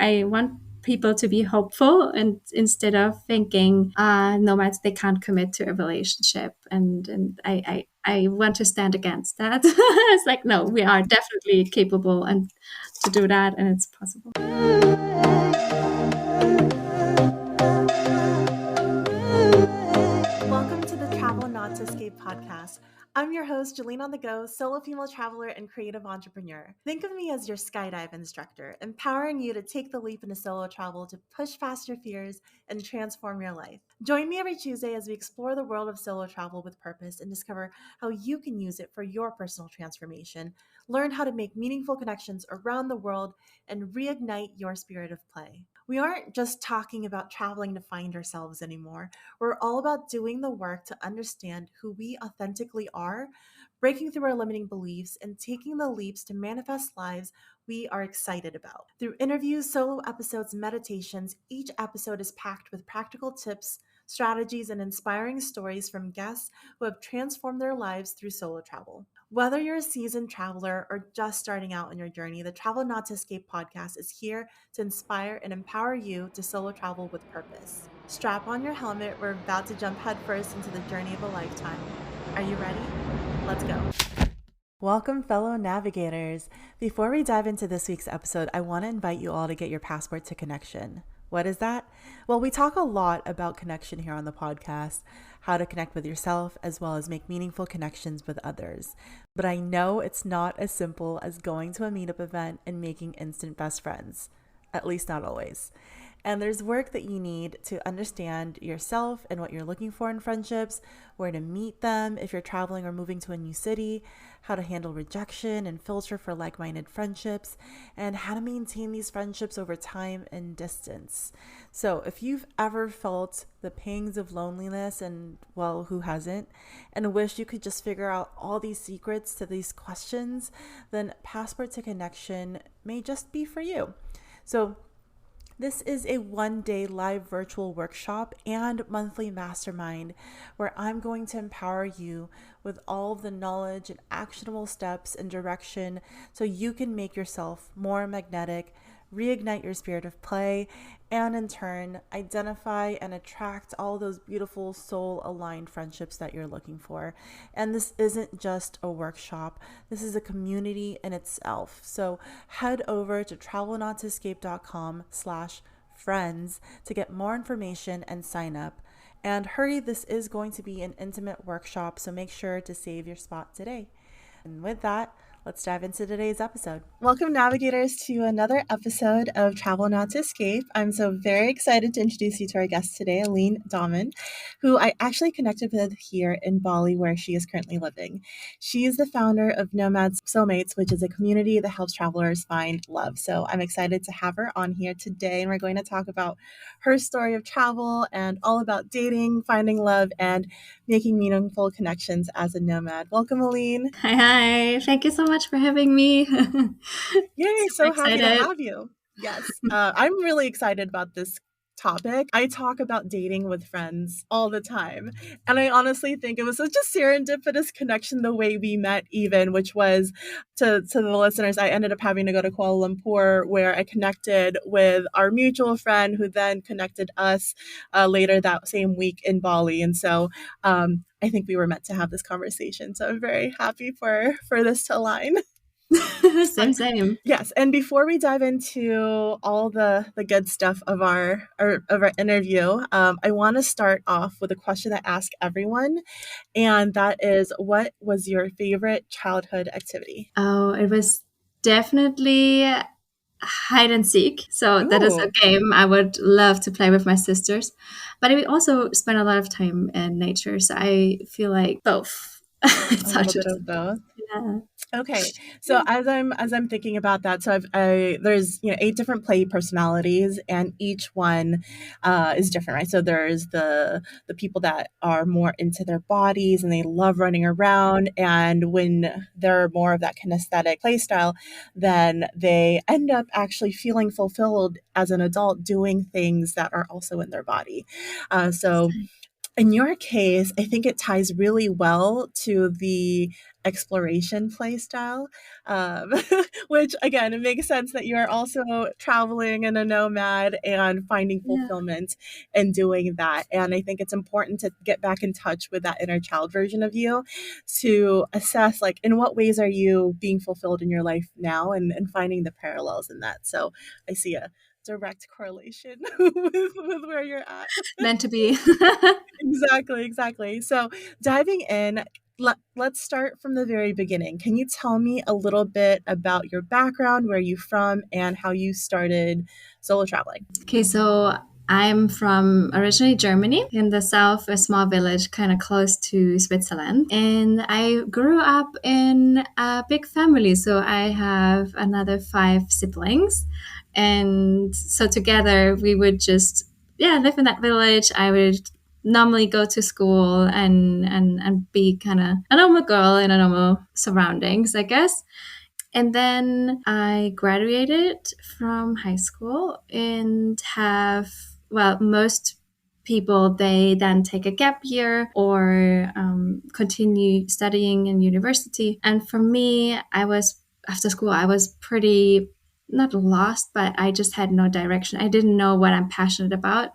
I want people to be hopeful, and instead of thinking nomads, they can't commit to a relationship, and I want to stand against that. It's like, no, we are definitely capable and to do that, and it's possible. Welcome to the Travel Not to Escape podcast. I'm your host, Aline on the Go, solo female traveler and creative entrepreneur. Think of me as your skydive instructor, empowering you to take the leap into solo travel to push past your fears and transform your life. Join me every Tuesday as we explore the world of solo travel with purpose and discover how you can use it for your personal transformation, learn how to make meaningful connections around the world, and reignite your spirit of play. We aren't just talking about traveling to find ourselves anymore. We're all about doing the work to understand who we authentically are, breaking through our limiting beliefs, and taking the leaps to manifest lives we are excited about. Through interviews, solo episodes, and meditations, each episode is packed with practical tips, strategies, and inspiring stories from guests who have transformed their lives through solo travel. Whether you're a seasoned traveler or just starting out on your journey, the Travel Not to Escape podcast is here to inspire and empower you to solo travel with purpose. Strap on your helmet. We're about to jump headfirst into the journey of a lifetime. Are you ready? Let's go. Welcome, fellow navigators. Before we dive into this week's episode, I want to invite you all to get your passport to connection. What is that? Well, we talk a lot about connection here on the podcast, how to connect with yourself as well as make meaningful connections with others. But I know it's not as simple as going to a meetup event and making instant best friends, at least not always. And there's work that you need to understand yourself and what you're looking for in friendships, where to meet them if you're traveling or moving to a new city, how to handle rejection and filter for like-minded friendships, and how to maintain these friendships over time and distance. So if you've ever felt the pangs of loneliness, and well, who hasn't, and wish you could just figure out all these secrets to these questions, then Passport to Connection may just be for you. So this is a one-day live virtual workshop and monthly mastermind where I'm going to empower you with all of the knowledge and actionable steps and direction so you can make yourself more magnetic, reignite your spirit of play, and in turn, identify and attract all those beautiful soul-aligned friendships that you're looking for. And this isn't just a workshop. This is a community in itself. So head over to travelnottoscape.com/friends to get more information and sign up. And hurry, this is going to be an intimate workshop, so make sure to save your spot today. And with that, let's dive into today's episode. Welcome, navigators, to another episode of Travel Not to Escape. I'm so very excited to introduce you to our guest today, Aline Dahmen, who I actually connected with here in Bali, where she is currently living. She is the founder of Nomad Soulmates, which is a community that helps travelers find love. So I'm excited to have her on here today, and we're going to talk about her story of travel and all about dating, finding love, and making meaningful connections as a nomad. Welcome, Aline. Hi. Thank you so much for having me. Yay, so happy to excited. have you. Yes, I'm really excited about this topic. I talk about dating with friends all the time, and I honestly think it was such a serendipitous connection the way we met, even, which was to the listeners, I ended up having to go to Kuala Lumpur, where I connected with our mutual friend who then connected us later that same week in Bali. And so I think we were meant to have this conversation. So I'm very happy for this to align. Same. Yes, and before we dive into all the good stuff of our interview, I want to start off with a question I ask everyone, and that is, what was your favorite childhood activity? Oh, it was definitely hide and seek. So that is a game I would love to play with my sisters. But I also spend a lot of time in nature. So I feel like both. It's A little bit of both. Yeah. Okay, so as I'm thinking about that, so there's 8 different play personalities, and each one is different, right? So there's the people that are more into their bodies and they love running around, and when they're more of that kinesthetic play style, then they end up actually feeling fulfilled as an adult doing things that are also in their body. So in your case, I think it ties really well to the exploration play style, um, which again, it makes sense that you're also traveling and a nomad and finding Yeah. fulfillment in doing that. And I think it's important to get back in touch with that inner child version of you to assess, like, in what ways are you being fulfilled in your life now, and finding the parallels in that. So I see a direct correlation with where you're at. Meant to be. Exactly, exactly. So diving in, let's start from the very beginning. Can you tell me a little bit about your background, where you from, and how you started solo traveling? Okay, so I'm from originally Germany in the south, a small village kind of close to Switzerland. And I grew up in a big family. So I have another five siblings. And so together we would just, yeah, live in that village. I would normally go to school and be kind of a normal girl in a normal surroundings, I guess. And then I graduated from high school and have, well, most people, they then take a gap year or continue studying in university. And for me, after school, I was pretty, not lost, but I just had no direction. I didn't know what I'm passionate about.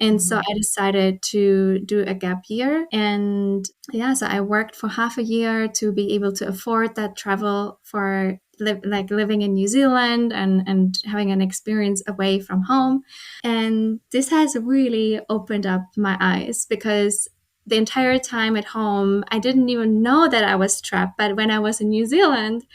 And so Mhm. I decided to do a gap year. And yeah, so I worked for half a year to be able to afford that travel for like living in New Zealand and having an experience away from home. And this has really opened up my eyes because the entire time at home, I didn't even know that I was trapped. But when I was in New Zealand,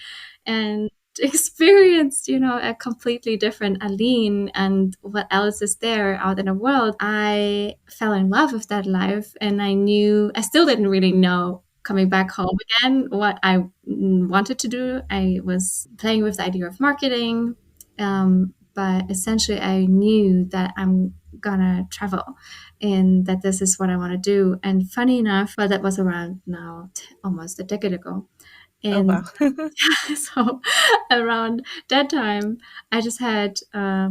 and experienced, a completely different Aline and what else is there out in the world, I fell in love with that life. And I still didn't really know coming back home again what I wanted to do. I was playing with the idea of marketing. But essentially, I knew that I'm gonna travel and that this is what I want to do. And funny enough, well, that was around now almost a decade ago. Oh And wow. so around that time, I just had a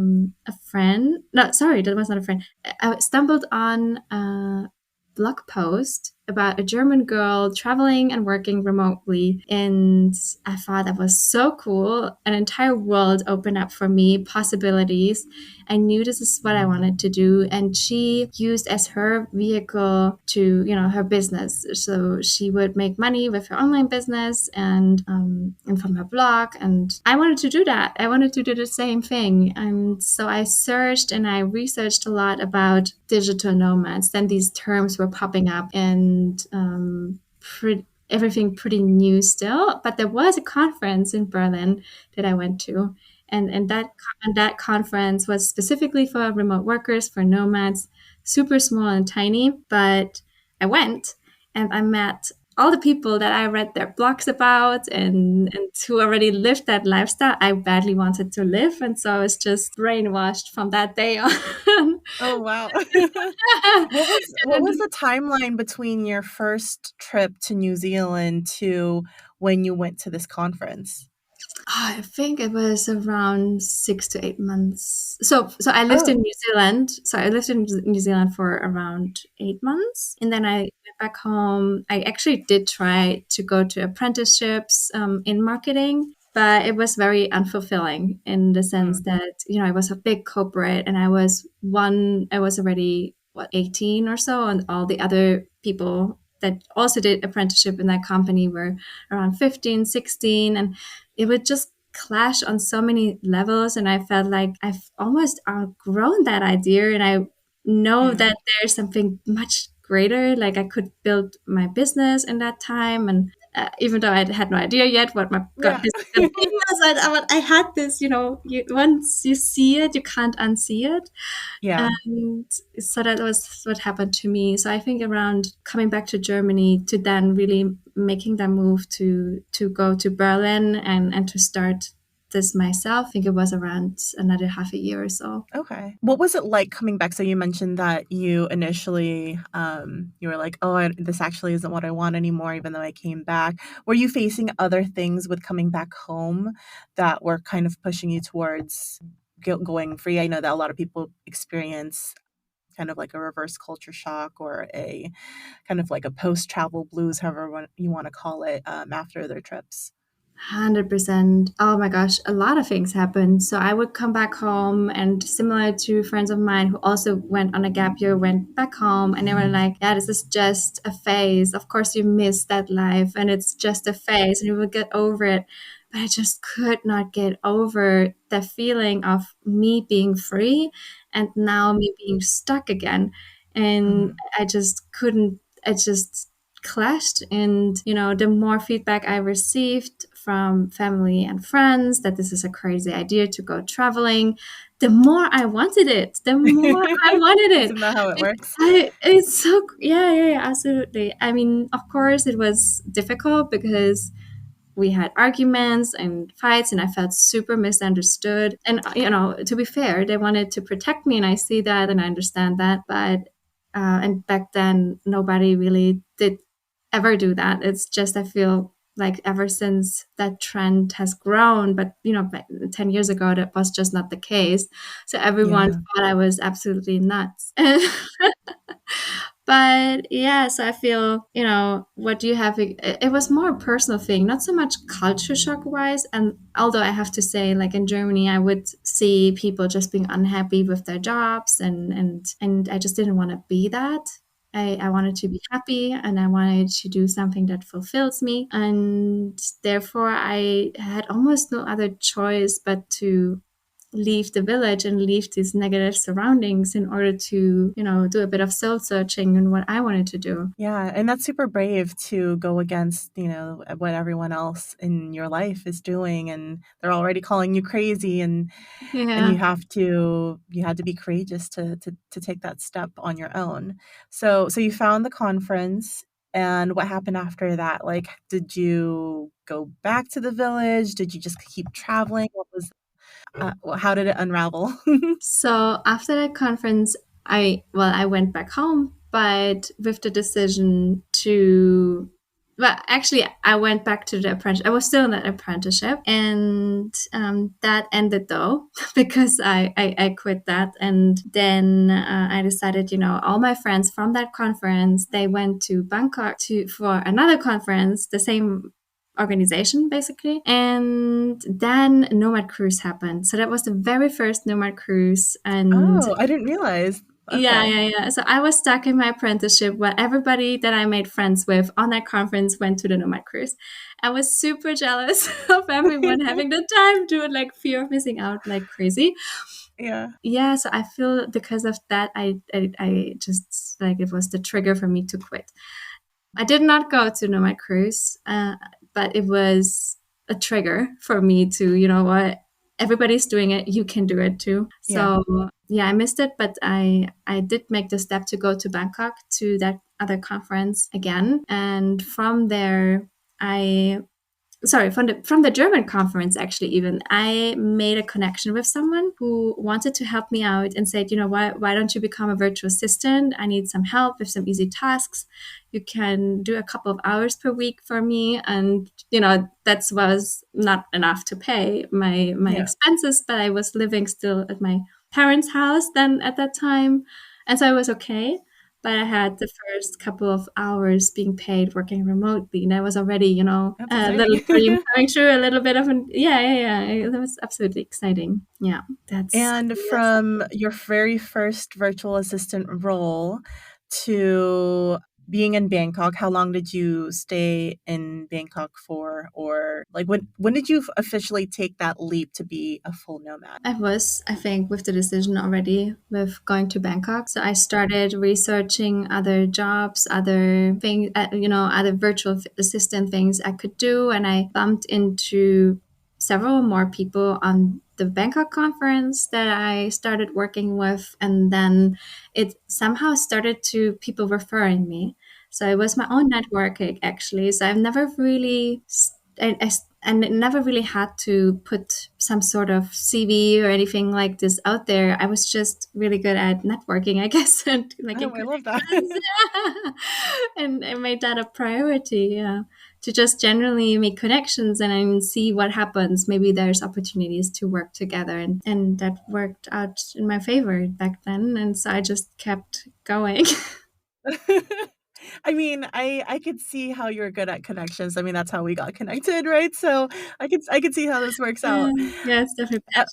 friend. No, sorry, that was not a friend. I stumbled on a blog post about a German girl traveling and working remotely. And I thought that was so cool. An entire world opened up for me, possibilities. I knew this is what I wanted to do. And she used as her vehicle to, her business. So she would make money with her online business and from her blog. And I wanted to do that. I wanted to do the same thing. And so I searched and I researched a lot about digital nomads. Then these terms were popping up and everything pretty new still. But there was a conference in Berlin that I went to, and that conference was specifically for remote workers, for nomads, super small and tiny. But I went and I met all the people that I read their blogs about and who already lived that lifestyle I badly wanted to live. And so I was just brainwashed from that day on. Oh wow. What was And the timeline between your first trip to New Zealand to when you went to this conference? I think it was around 6 to 8 months. So I lived in Oh. New Zealand. So I lived in New Zealand for around 8 months, and then I went back home. I actually did try to go to apprenticeships in marketing, but it was very unfulfilling in the sense Mm. that I was a big corporate, and I was already what 18 or so, and all the other people that also did apprenticeship in that company were around 15, 16, and it would just clash on so many levels. And I felt like I've almost outgrown that idea. And I know Yeah. that there's something much greater. Like I could build my business in that time. And even though I had no idea yet what my God Yeah. business was going to be, I had this, once you see it, you can't unsee it. Yeah. And so that was what happened to me. So I think around coming back to Germany to then really making that move to go to Berlin and to start this myself, I think it was around another half a year or so. Okay. What was it like coming back? So you mentioned that you initially, you were like, "Oh, this actually isn't what I want anymore," even though I came back. Were you facing other things with coming back home that were kind of pushing you towards going free? I know that a lot of people experience kind of like a reverse culture shock or a kind of like a post travel blues, however you want to call it, after their trips? 100%. Oh my gosh, a lot of things happened. So I would come back home, and similar to friends of mine who also went on a gap year, went back home, and they were like, yeah, this is just a phase. Of course, you miss that life, and it's just a phase, and you will get over it. But I just could not get over the feeling of me being free and now me being stuck again. And Mhm. I just couldn't, it just clashed. And the more feedback I received from family and friends that this is a crazy idea to go traveling, the more I wanted it, the more I wanted it. Isn't that how it works? It's so, yeah, yeah, yeah, absolutely. I mean, of course it was difficult because we had arguments and fights, and I felt super misunderstood. And to be fair, they wanted to protect me, and I see that and I understand that. But and back then nobody really did ever do that. It's just, I feel like ever since that trend has grown, but 10 years ago that was just not the case. So everyone Yeah. thought I was absolutely nuts. But yeah, so I feel, what do you have? It was more a personal thing, not so much culture shock wise. And although I have to say, like in Germany, I would see people just being unhappy with their jobs, and I just didn't want to be that. I wanted to be happy, and I wanted to do something that fulfills me. And therefore, I had almost no other choice but to leave the village and leave these negative surroundings in order to, do a bit of soul searching in what I wanted to do. Yeah, and that's super brave to go against, what everyone else in your life is doing, and they're already calling you crazy, and Yeah. you had to be courageous to take that step on your own. So you found the conference, and what happened after that? Like, did you go back to the village? Did you just keep traveling? How did it unravel? So after that conference, I went back home, but with the decision to, well, actually, I went back to the apprentice. I was still in that apprenticeship, and that ended though because I quit that, and then I decided, all my friends from that conference, they went to Bangkok to for another conference, the same organization basically. And then Nomad Cruise happened. So that was the very first Nomad Cruise. And Oh, I didn't realize. yeah, Okay. yeah, yeah. So I was stuck in my apprenticeship where everybody that I made friends with on that conference went to the Nomad Cruise. I was super jealous of everyone having the time to it, like fear of missing out like crazy. Yeah. Yeah, so I feel because of that, I just like it was the trigger for me to quit. I did not go to Nomad Cruise, but it was a trigger for me to, what, everybody's doing it, you can do it too. Yeah. So yeah, I missed it, but I did make the step to go to Bangkok to that other conference again, and from there I sorry, from the German conference, actually, even I made a connection with someone who wanted to help me out and said, why don't you become a virtual assistant? I need some help with some easy tasks. You can do a couple of hours per week for me. And that was not enough to pay my Yeah. expenses, but I was living still at my parents' house then at that time, and so I was okay. But I had the first couple of hours being paid working remotely, and I was already, That's a little exciting. dream coming true, a little bit of an, yeah, yeah, yeah. That was absolutely exciting. Yeah, that's, And yes. from your very first virtual assistant role to being in Bangkok, how long did you stay in Bangkok for? Or like when did you officially take that leap to be a full nomad? I was, I think, with the decision already with going to Bangkok. So I started researching other jobs, other things, other virtual assistant things I could do. And I bumped into several more people on the Bangkok conference that I started working with. And then it somehow started to people referring me. So it was my own networking actually. So I've never really, and it never really had to put some sort of CV or anything like this out there. I was just really good at networking, I guess, and making Oh, I love that. connections. And I made that a priority. Yeah. to just generally make connections and then see what happens. Maybe there's opportunities to work together, and that worked out in my favor back then. And so I just kept going. I mean, I could see how you're good at connections. I mean, that's how we got connected, right? So I could see how this works out. Yeah, it's definitely Uh,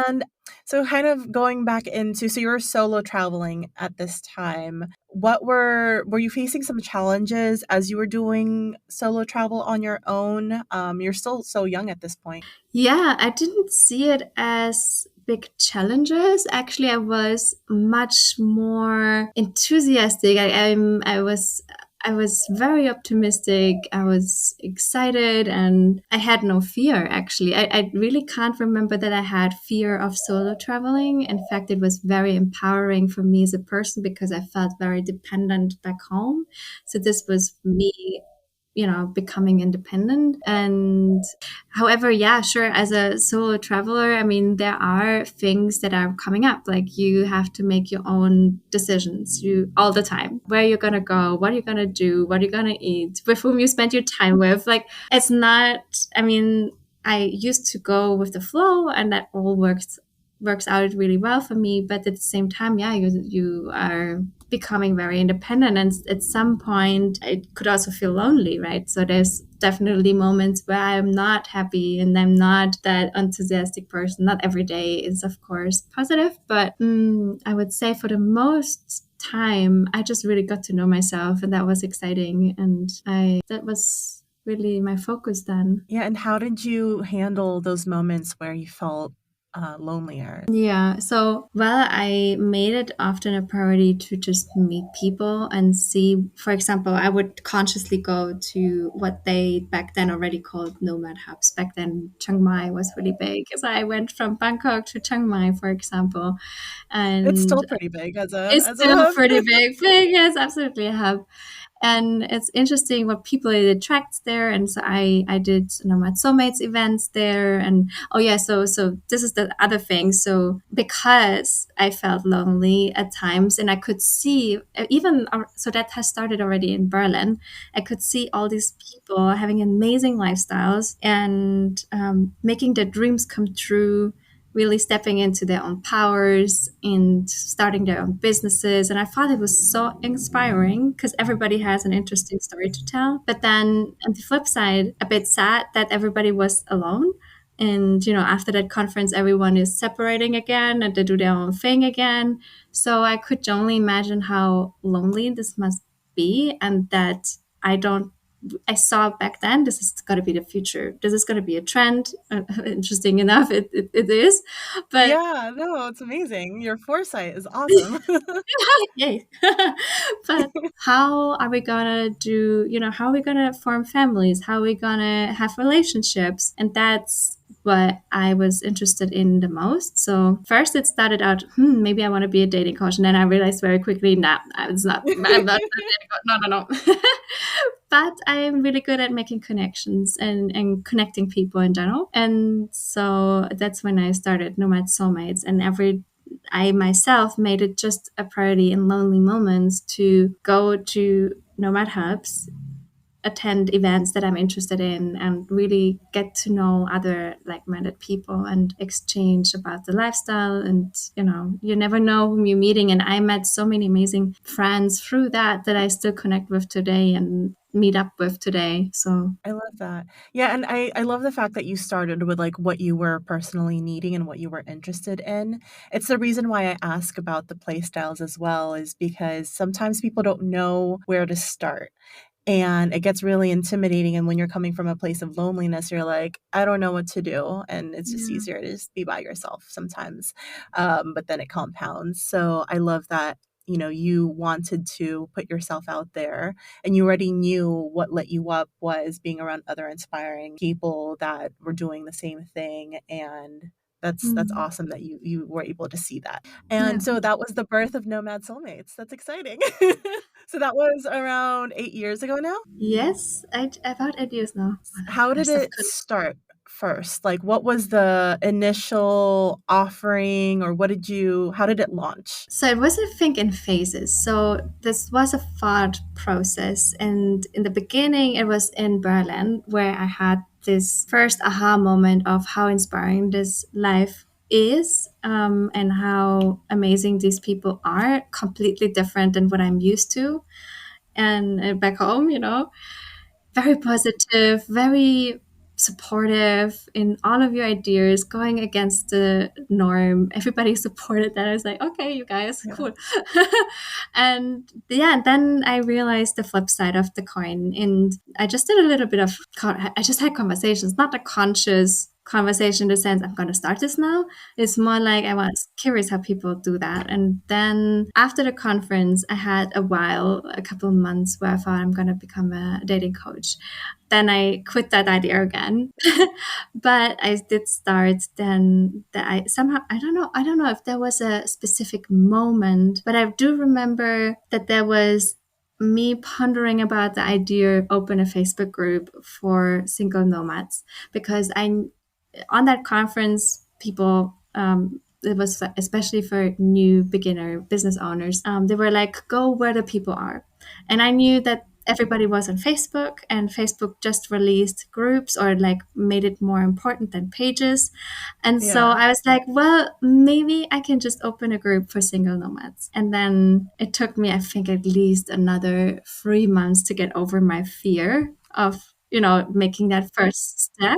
and so kind of going back into so you were solo traveling at this time. Were you facing some challenges as you were doing solo travel on your own? You're still so young at this point. Yeah, I didn't see it as big challenges. Actually, I was much more enthusiastic. I was very optimistic. I was excited and I had no fear actually. I really can't remember that I had fear of solo traveling. In fact, it was very empowering for me as a person because I felt very dependent back home. So this was me, becoming independent. And however, yeah, sure, as a solo traveler, I mean, there are things that are coming up. Like you have to make your own decisions you all the time. Where you're gonna go, what you're gonna do, what you're gonna eat, with whom you spend your time with. Like it's not, I mean, I used to go with the flow and that all works out really well for me. But at the same time, yeah, you are becoming very independent, and at some point it could also feel lonely, right? So there's definitely moments where I'm not happy and I'm not that enthusiastic person. Not every day is of course positive, but I would say for the most time I just really got to know myself, and that was exciting, and I that was really my focus then. Yeah, and how did you handle those moments where you felt lonelier? Yeah. So, well, I made it often a priority to just meet people and see, for example, I would consciously go to what they back then already called nomad hubs. Back then, Chiang Mai was really big. So I went from Bangkok to Chiang Mai, for example, It's and still pretty big it's as a still hub. pretty big. Big, yes, absolutely a hub. And it's interesting what people it attracts there. And so I did Nomad Soulmates events there. And oh yeah, so this is the other thing. So because I felt lonely at times, and I could see even so that has started already in Berlin. I could see all these people having amazing lifestyles and making their dreams come true, really stepping into their own powers and starting their own businesses. And I thought it was so inspiring because everybody has an interesting story to tell. But then on the flip side, a bit sad that everybody was alone. And, after that conference, everyone is separating again and they do their own thing again. So I could only imagine how lonely this must be, and that I don't I saw back then this is going to be the future. This is going to be a trend. Interesting enough, it is. But Yeah, no, it's amazing. Your foresight is awesome. yay. But how are we going to do, how are we going to form families? How are we going to have relationships? And that's what I was interested in the most. So first it started out, maybe I want to be a dating coach. And then I realized very quickly, nah, it's not, I'm not a dating coach. No, no, no. But I'm really good at making connections and connecting people in general. And so that's when I started Nomad Soulmates. And I myself made it just a priority in lonely moments to go to Nomad Hubs, attend events that I'm interested in, and really get to know other like-minded people and exchange about the lifestyle. And you never know whom you're meeting. And I met so many amazing friends through that I still connect with today and meet up with today. So I love that. Yeah, and I love the fact that you started with, like, what you were personally needing and what you were interested in. It's the reason why I ask about the play styles as well is because sometimes people don't know where to start. And it gets really intimidating, and when you're coming from a place of loneliness, you're like, "I don't know what to do," and it's just yeah. easier to just be by yourself sometimes, but then it compounds. So I love that, you wanted to put yourself out there, and you already knew what lit you up was being around other inspiring people that were doing the same thing, and that's Mm. awesome that you were able to see that. Yeah. And so that was the birth of Nomad Soulmates. That's exciting. So that was around 8 years ago now? Yes, about 8 years now. Wow, How did burst of it start first? Like, what was the initial offering, or how did it launch? So it was, I think, in phases. So this was a thought process. And in the beginning, it was in Berlin where I had this first aha moment of how inspiring this life is, and how amazing these people are, completely different than what I'm used to. And back home, very positive, very supportive in all of your ideas, going against the norm. Everybody supported that. I was like, okay, you guys, Yeah. cool. And yeah, then I realized the flip side of the coin. And I just did a little bit of, I just had conversations, not a conscious conversation in the sense I'm going to start this now. It's more like I was curious how people do that. And then after the conference, I had a couple of months where I thought I'm going to become a dating coach. Then I quit that idea again. But I did start then that I don't know if there was a specific moment, but I do remember that there was me pondering about the idea of open a Facebook group for single nomads, because on that conference, people, it was especially for new beginner business owners, they were like, go where the people are. And I knew that everybody was on Facebook, and Facebook just released groups or like made it more important than pages. And so Yeah. I was like, well, maybe I can just open a group for single nomads. And then it took me, I think, at least another 3 months to get over my fear of, making that first step.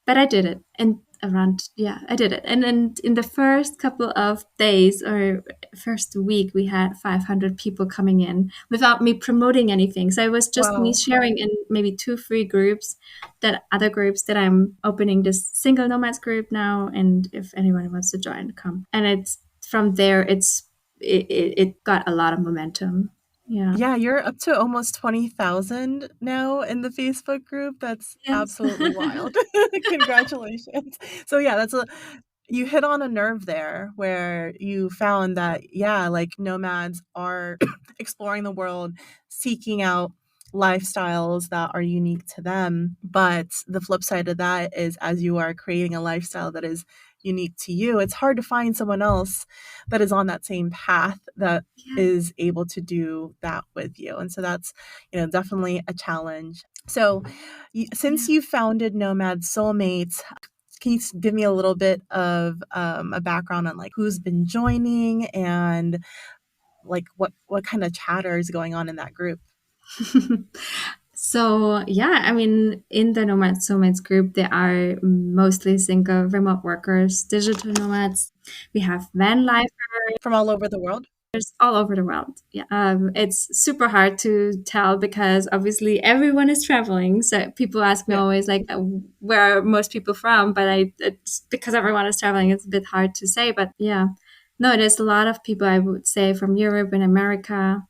But I did it. And I did it. And then in the first couple of days or first week, we had 500 people coming in without me promoting anything. So it was just me Wow. sharing in maybe 2, 3 groups, that other groups that I'm opening this single nomads group now. And if anyone wants to join, come. And it's from there, it got a lot of momentum. Yeah. Yeah, you're up to almost 20,000 now in the Facebook group. That's Yes. absolutely wild. Congratulations. So yeah, you hit on a nerve there where you found that, yeah, like nomads are exploring the world, seeking out lifestyles that are unique to them. But the flip side of that is, as you are creating a lifestyle that is unique to you, it's hard to find someone else that is on that same path that Yeah. is able to do that with you. And so that's, definitely a challenge. So Yeah. since you founded Nomad Soulmates, can you give me a little bit of a background on like who's been joining and like what kind of chatter is going on in that group? So yeah, I mean, in the Nomad Soulmates group, there are mostly single remote workers, digital nomads. We have van lifers From all over the world? all over the world. Yeah, it's super hard to tell because obviously everyone is traveling. So people ask me Yeah. always like, where are most people from? But it's because everyone is traveling. It's a bit hard to say. But yeah, no, there's a lot of people, I would say, from Europe and America.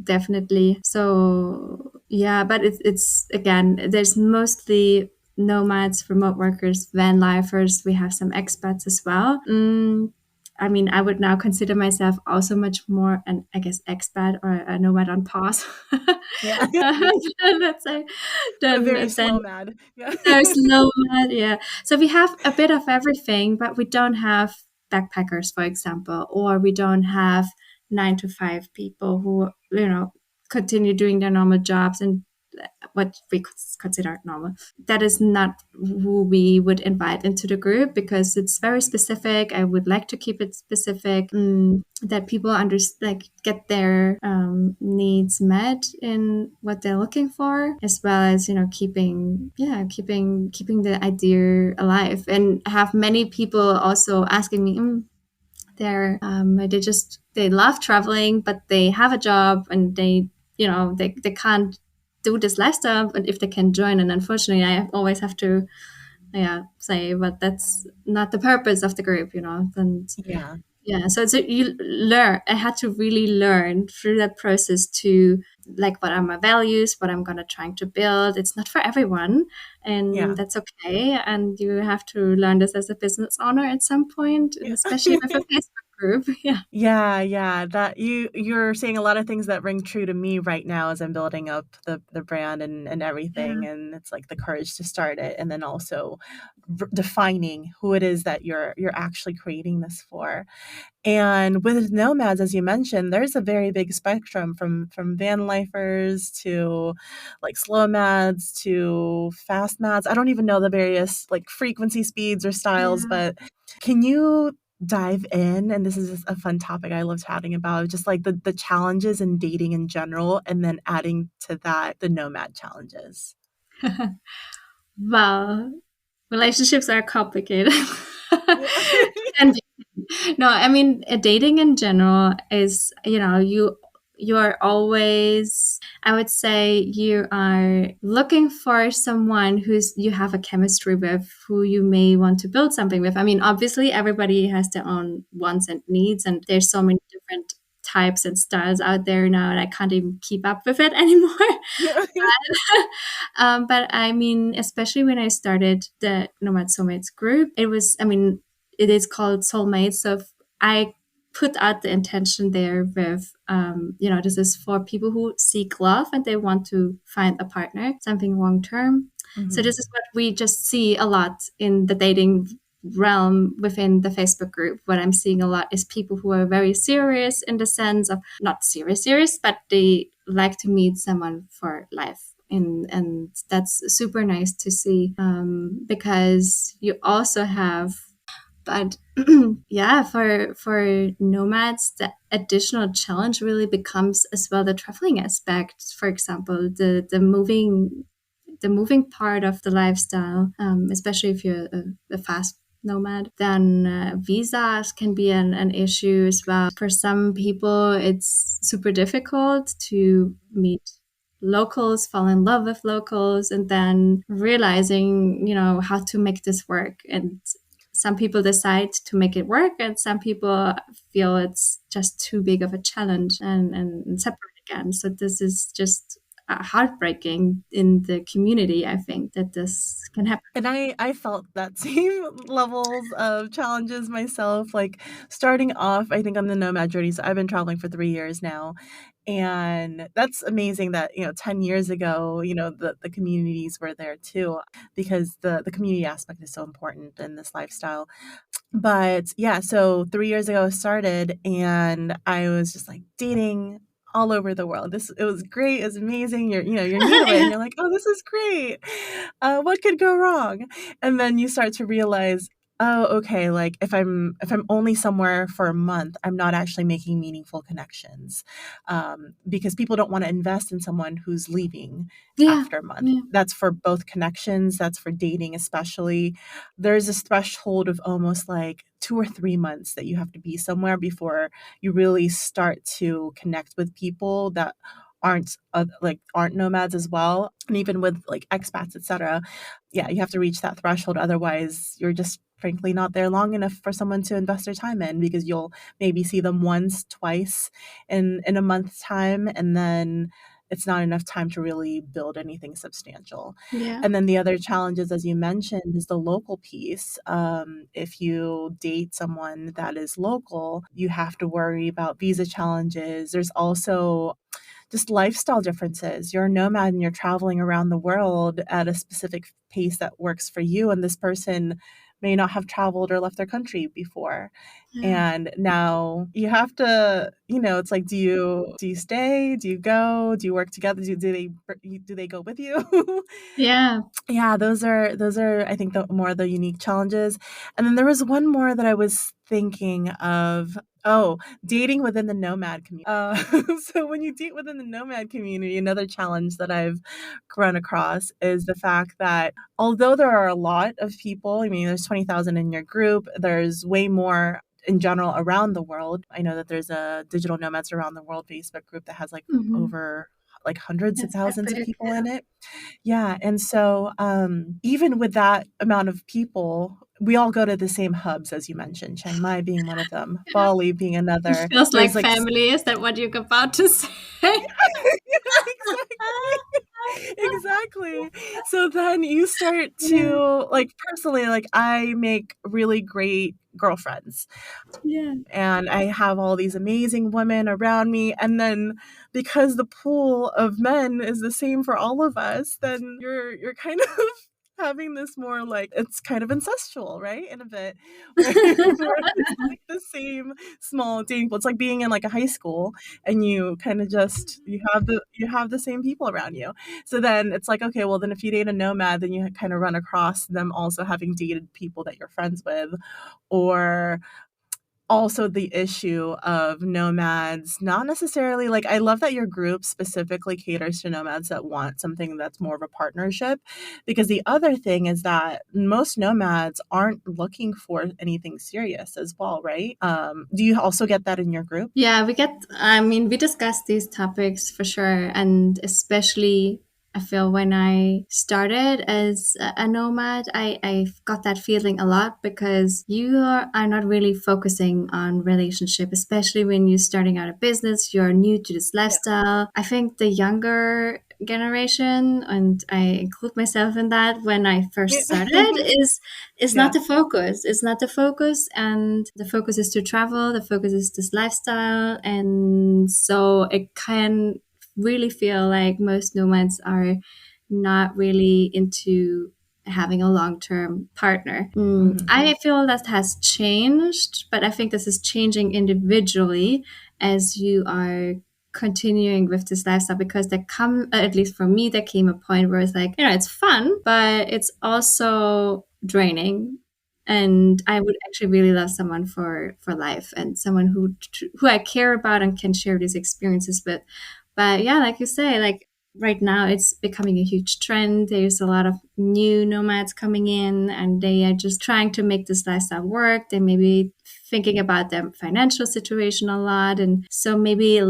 Definitely. So yeah, but it's again, there's mostly nomads, remote workers, van lifers. We have some expats as well. I mean, I would now consider myself also much more an, I guess, expat or a nomad on pause. Yeah. Let's say, A very than slow mad. Yeah. there's nomad. Yeah. So we have a bit of everything, but we don't have backpackers, for example, or we don't have 9 to 5 people who, continue doing their normal jobs and what we consider normal. That is not who we would invite into the group because it's very specific. I would like to keep it specific, that people like get their needs met in what they're looking for, as well as keeping the idea alive. And have many people also asking me. They love traveling, but they have a job and they can't do this lifestyle. But if they can join, and unfortunately, I always have to say, but that's not the purpose of the group, And Yeah. yeah, so you learn. I had to really learn through that process to like what are my values, what I'm gonna trying to build. It's not for everyone, and Yeah. that's okay. And you have to learn this as a business owner at some point, and Yeah. especially with a Facebook. group. Yeah. Yeah, that you're saying a lot of things that ring true to me right now as I'm building up the brand and everything, Yeah. and it's like the courage to start it, and then also defining who it is that you're actually creating this for. And with nomads, as you mentioned, there's a very big spectrum from van lifers to like slow mads to fast mads. I don't even know the various like frequency speeds or styles, Yeah. but can you dive in? And this is just a fun topic I love chatting about, just like the challenges in dating in general, and then adding to that the nomad challenges. Well, relationships are complicated. Yeah. And no, I mean, dating in general is, you are always, I would say, you are looking for someone who's you have a chemistry with, who you may want to build something with. I mean, obviously, everybody has their own wants and needs, and there's so many different types and styles out there now, and I can't even keep up with it anymore. Yeah. But I mean, especially when I started the Nomad Soulmates group, I mean, it is called Soulmates. So I put out the intention there with, this is for people who seek love and they want to find a partner, something long term. So Mhm. this is what we just see a lot in the dating realm within the Facebook group. What I'm seeing a lot is people who are very serious, in the sense of not serious, but they like to meet someone for life. And that's super nice to see, because you also have, but yeah, for nomads, the additional challenge really becomes as well the traveling aspect. For example, the moving part of the lifestyle, especially if you're a fast nomad, then visas can be an issue as well. For some people, it's super difficult to meet locals, fall in love with locals, and then realizing, how to make this work. And some people decide to make it work, and some people feel it's just too big of a challenge and separate again. So this is just heartbreaking in the community, I think, that this can happen. And I felt that same levels of challenges myself, like, starting off, I think, on the nomad journey. So I've been traveling for 3 years now, and that's amazing that, 10 years ago, the communities were there too, because the community aspect is so important in this lifestyle. But yeah, so 3 years ago I started, and I was just, like, dating all over the world. It was great, it was amazing, you're new to it, and Yeah. you're like, "Oh, this is great. What could go wrong?" And then you start to realize, "Oh, okay, like, if I'm only somewhere for a month, I'm not actually making meaningful connections." Because people don't wanna invest in someone who's leaving Yeah. after a month. Yeah. That's for both connections, that's for dating especially. There's this threshold of almost like 2 or 3 months that you have to be somewhere before you really start to connect with people that aren't nomads as well, and even with, like, expats, etcetera. Yeah, you have to reach that threshold, otherwise you're just frankly not there long enough for someone to invest their time in, because you'll maybe see them once, twice in a month's time, and then it's not enough time to really build anything substantial. Yeah. And then the other challenges, as you mentioned, is the local piece. If you date someone that is local, you have to worry about visa challenges. There's also just lifestyle differences. You're a nomad and you're traveling around the world at a specific pace that works for you, and this person may not have traveled or left their country before. Yeah. And now you have to, it's like, do you stay? Do you go? Do you work together? Do they go with you? Yeah. Yeah, those are I think the more the unique challenges. And then there was one more that I was thinking of. Oh, dating within the nomad community. So when you date within the nomad community, another challenge that I've run across is the fact that although there are a lot of people, I mean, there's 20,000 in your group, there's way more in general around the world. I know that there's a Digital Nomads Around the World Facebook group that has like Hmm. over like hundreds of That's quite thousands of big. people in it. Yeah, and so, even with that amount of people, we all go to the same hubs, as you mentioned, Chiang Mai being one of them, Yeah. Bali being It another. feels like There's, like, family. Is that what you're about to say? yeah, exactly. Exactly. So then you start Yeah. to like personally, like I make really great girlfriends Yeah. and I have all these amazing women around me. And then because the pool of men is the same for all of us, then you're kind of having this more like it's kind of incestual, right? In a bit where, where it's like the same small dating pool. It's like being in like a high school and you kind of just you have the same people around you. So then it's like, okay, well then if you date a nomad, then you kind of run across them also having dated people that you're friends with, or also the issue of nomads not necessarily like I love that your group specifically caters to nomads that want something that's more of a partnership, because the other thing is that most nomads aren't looking for anything serious as well, right? Do you also get that in your group? Yeah, I mean, we discussed these topics for sure. And especially, I feel when I started as a nomad, I got that feeling a lot because are not really focusing on relationship, especially when you're starting out a business, you're new to this Yeah. lifestyle. I think the younger generation, and I include myself in that, when I first Yeah. started, is not Yeah. the focus. It's not the focus, and the focus is to travel. The focus is this lifestyle, and so it can really feel like most nomads are not really into having a long-term partner. Mhm. I feel that has changed, but I think this is changing individually as you are continuing with this lifestyle, because there come at least for me there came a point where it's like, it's fun, but it's also draining, and I would actually really love someone for life, and someone who I care about and can share these experiences with. But yeah, like you say, like right now it's becoming a huge trend. There's a lot of new nomads coming in, and they are just trying to make this lifestyle work. They may be thinking about their financial situation a lot, and so maybe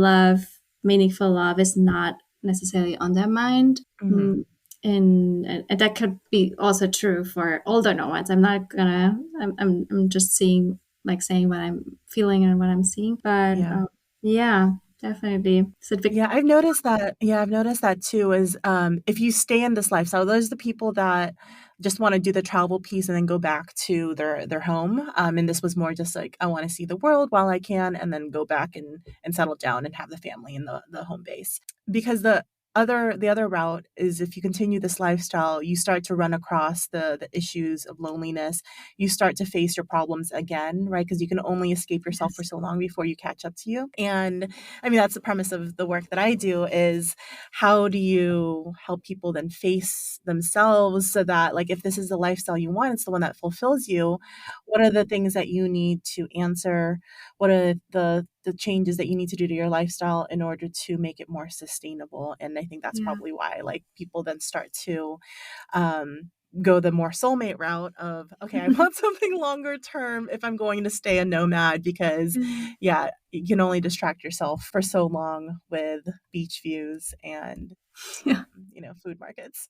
meaningful love is not necessarily on their mind. Mhm. And that could be also true for older nomads. I'm just saying what I'm feeling and what I'm seeing. But Yeah. yeah, definitely. So Yeah, I've noticed that. Yeah, I've noticed that too. Is if you stay in this lifestyle, those are the people that just want to do the travel piece and then go back to their home. And this was more just like I want to see the world while I can, and then go back and settle down and have the family in the home base. Because the other route is if you continue this lifestyle, you start to run across the issues of loneliness. You start to face your problems again, right? Because you can only escape yourself for yes. so long before you catch up to you. And I mean, that's the premise of the work that I do is how do you help people then face themselves so that like if this is the lifestyle you want, it's the one that fulfills you. What are the things that you need to answer? What are the changes that you need to do to your lifestyle in order to make it more sustainable? And I think that's Yeah. probably why like people then start to go the more soulmate route of okay, I want something longer term if I'm going to stay a nomad, because yeah, you can only distract yourself for so long with beach views and Yeah. food markets.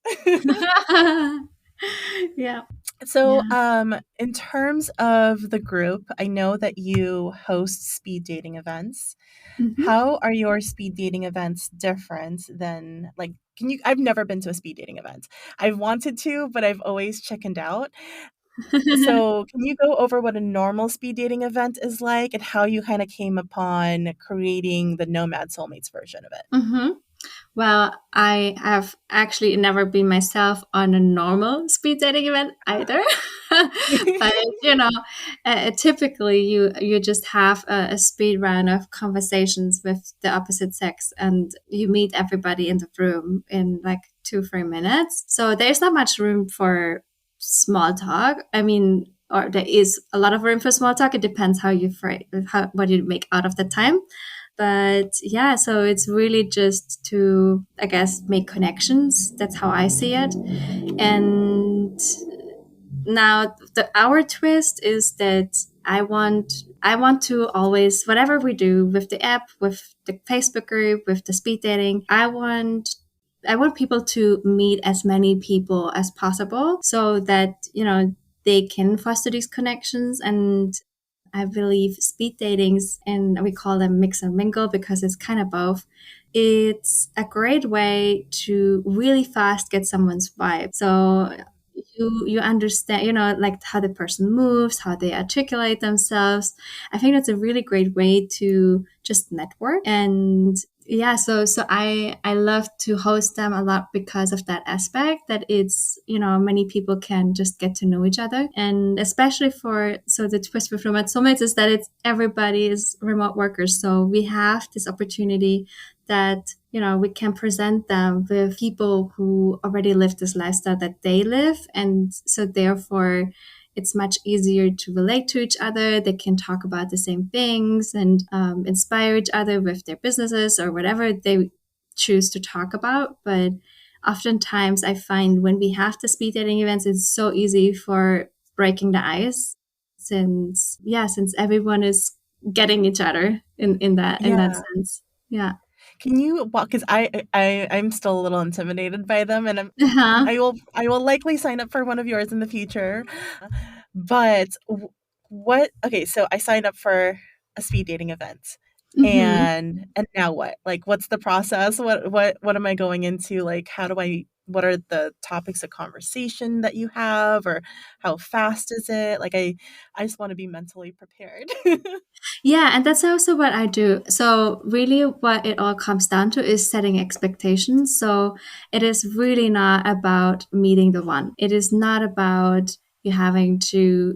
Yeah. So, Yeah. in terms of the group, I know that you host speed dating events. Mhm. How are your speed dating events different than like can you I've never been to a speed dating event. I've wanted to, but I've always chickened out. So, can you go over what a normal speed dating event is like and how you kind of came upon creating the Nomad Soulmates version of Mhm. Well, I have actually never been myself on a normal speed dating event either. But it? typically you just have a speed round of conversations with the opposite sex, and you meet everybody in the room in like 2-3 minutes. So there's not much room for small talk. I mean, or there is a lot of room for small talk. It depends what you make out of the time. But yeah, so it's really just to, I guess, make connections. That's how I see it. And now our twist is that I want to always, whatever we do with the app, with the Facebook group, with the speed dating, I want people to meet as many people as possible so that they can foster these connections. And I believe speed datings, and we call them mix and mingle because it's kind of both, it's a great way to really fast get someone's vibe. So you understand, like how the person moves, how they articulate themselves. I think that's a really great way to just network. And yeah, so I love to host them a lot because of that aspect, that it's, many people can just get to know each other. And especially so the twist with Nomad Soulmates is that it's everybody is remote workers, so we have this opportunity that, we can present them with people who already live this lifestyle that they live. And so therefore it's much easier to relate to each other. They can talk about the same things and inspire each other with their businesses or whatever they choose to talk about. But oftentimes I find when we have the speed dating events, it's so easy for breaking the ice, since everyone is getting each other in that Yeah. sense. Yeah. Can you walk? Because I'm still a little intimidated by them, and Uh-huh. I will likely sign up for one of yours in the future. But what? Okay, so I signed up for a speed dating event, Hmm. and now what? Like, what's the process? What am I going into? Like, how do I? What are the topics of conversation that you have, or how fast is it? Like, I just want to be mentally prepared. Yeah, and that's also what I do. So, really, what it all comes down to is setting expectations. So, it is really not about meeting the one. It is not about you having to,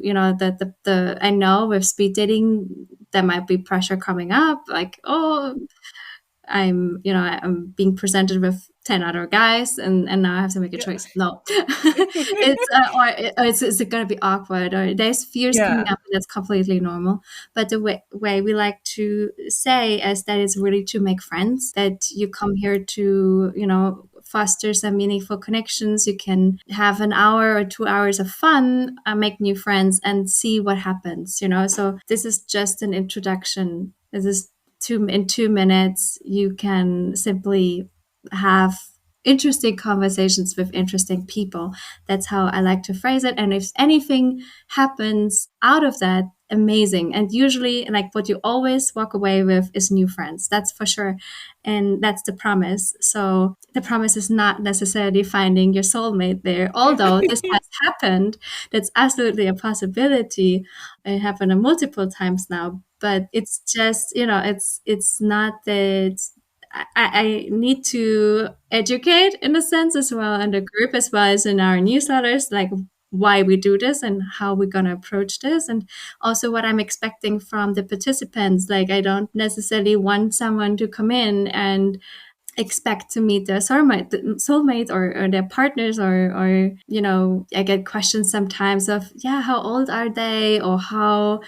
I know with speed dating, there might be pressure coming up, like, oh, I'm being presented with 10 other guys, and now I have to make a Yeah. choice. No, or is it going to be awkward, or there's fears coming Yeah. up, and that's completely normal. But the way we like to say is that it's really to make friends, that you come here to, foster some meaningful connections. You can have an hour or 2 hours of fun, make new friends, and see what happens, so this is just an introduction. This is in 2 minutes you can simply have interesting conversations with interesting people. That's how I like to phrase it. And if anything happens out of that, amazing. And usually, like, what you always walk away with is new friends, that's for sure. And that's the promise. So the promise is not necessarily finding your soulmate there, although this has happened. That's absolutely a possibility. It happened multiple times now, but it's just, it's not that. I need to educate in a sense as well in the group, as well as in our newsletters, like why we do this and how we're going to approach this, and also what I'm expecting from the participants. Like, I don't necessarily want someone to come in and expect to meet their soulmate, or their partners, or I get questions sometimes of, yeah, how old are they, or how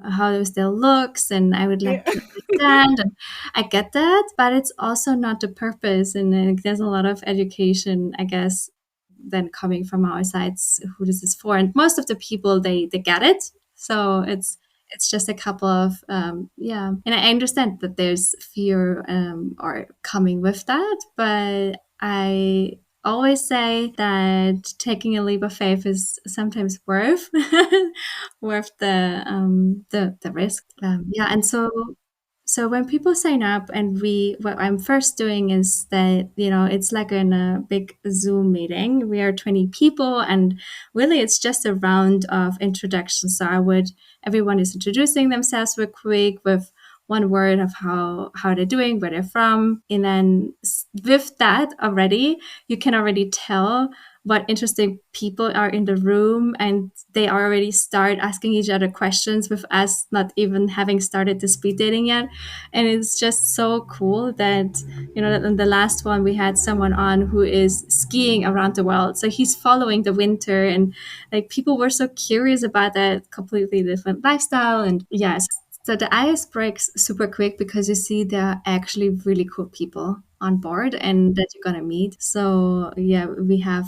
is their looks, and I would Yeah. like to understand. And I get that, but it's also not the purpose. And there's a lot of education, I guess, then coming from our sides, who this is for. And most of the people, they get it. So it's just a couple of yeah. And I understand that there's fear or coming with that, but I always say that taking a leap of faith is sometimes worth worth the risk. Yeah, and so when people sign up, and what I'm first doing is that, it's like in a big Zoom meeting. We are 20 people, and really it's just a round of introductions. So everyone is introducing themselves real quick with one word of how they're doing, where they're from. And then with that already, you can already tell what interesting people are in the room, and they already start asking each other questions with us not even having started the speed dating yet. And it's just so cool that, in the last one we had someone on who is skiing around the world, so he's following the winter, and like people were so curious about that completely different lifestyle. And yes, so the ice breaks super quick because you see there are actually really cool people on board and that you're gonna meet. So yeah, we have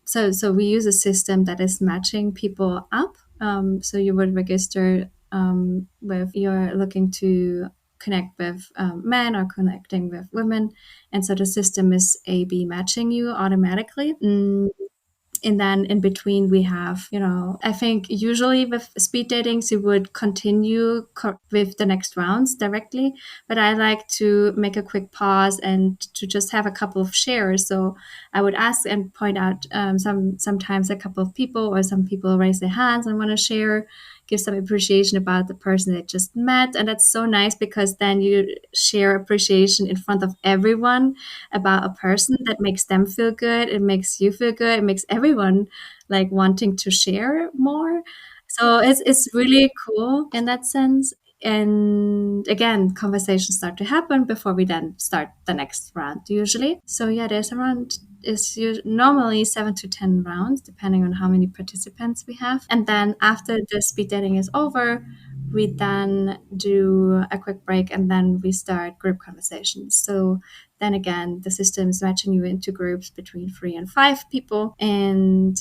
so we use a system that is matching people up. So you would register with you're looking to connect with men or connecting with women, and so the system is A/B matching you automatically. And then in between, we have, I think usually with speed datings, you would continue with the next rounds directly. But I like to make a quick pause and to just have a couple of shares. So I would ask and point out sometimes a couple of people or some people raise their hands and want to share, give some appreciation about the person they just met. And that's so nice because then you share appreciation in front of everyone about a person. That makes them feel good. It makes you feel good. It makes everyone like wanting to share more. So it's really cool in that sense. And again, conversations start to happen before we then start the next round usually. So yeah, there's around is normally 7 to 10 rounds, depending on how many participants we have. And then after the speed dating is over, we then do a quick break and then we start group conversations. So then again, the system is matching you into groups between 3 and 5 people, and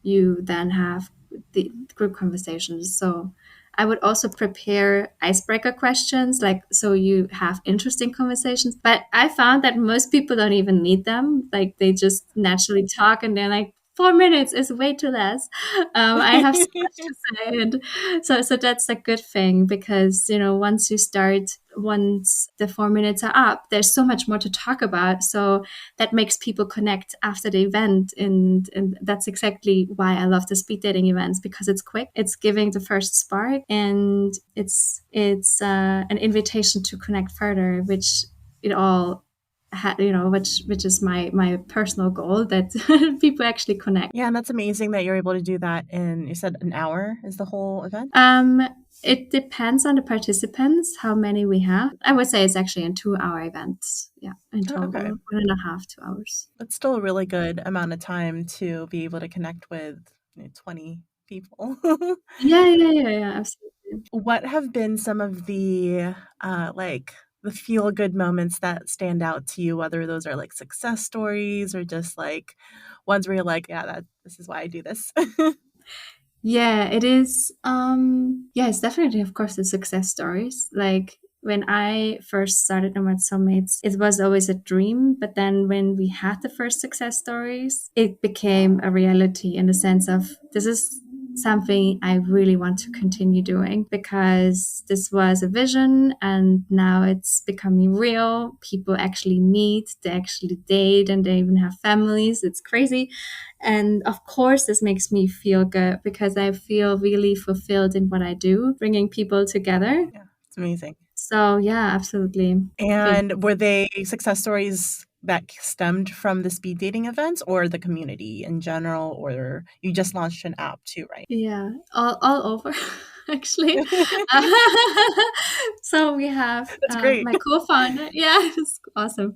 you then have the group conversations. So I would also prepare icebreaker questions, like so you have interesting conversations. But I found that most people don't even need them; like they just naturally talk, and they're like, 4 minutes is way too less. I have so much to say, and so that's a good thing because once the 4 minutes are up, there's so much more to talk about. So that makes people connect after the event, and that's exactly why I love the speed dating events because it's quick, it's giving the first spark, and it's an invitation to connect further, which it all which is my personal goal, that people actually connect. Yeah, and that's amazing that you're able to do that in, you said an hour is the whole event? It depends on the participants, how many we have. I would say it's actually a 2 hour event. Yeah, in Oh, okay. total, 1.5, 2 hours. That's still a really good amount of time to be able to connect with 20 people. Yeah, absolutely. What have been some of the the feel good moments that stand out to you, whether those are like success stories or just like ones where you're like, yeah, this is why I do this. Yeah, it is. Yeah, it's definitely, of course, the success stories. Like when I first started Nomad Soulmates, it was always a dream. But then when we had the first success stories, it became a reality in the sense of this is something I really want to continue doing because this was a vision and now it's becoming real. People actually meet, they actually date, and they even have families. It's crazy. And of course, this makes me feel good because I feel really fulfilled in what I do, bringing people together. Yeah, it's amazing. So, yeah, absolutely. Big. And were they success stories that stemmed from the speed dating events or the community in general, or you just launched an app too, right? Yeah, all over actually. So we have That's great. my co-founder. Yeah, it's awesome.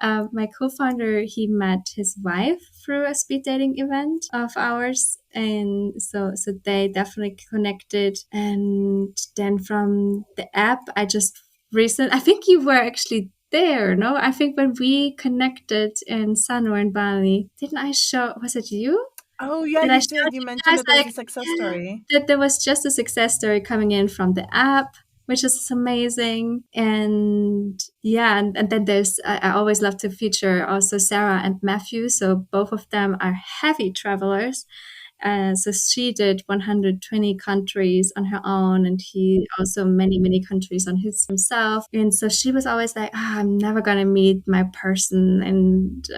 My co-founder, he met his wife through a speed dating event of ours, and so they definitely connected. And then from the app, I think you were actually there. No, I think when we connected in Sanur in Bali, didn't I show? Was it you? Oh, yeah, Did I you show did. You you mentioned guys that there was like, a success yeah, story. that there was just a success story coming in from the app, which is amazing. And yeah, and then I always love to feature also Sarah and Matthew. So both of them are heavy travelers. So she did 120 countries on her own, and he also many countries on himself. And so she was always like, I'm never gonna meet my person, and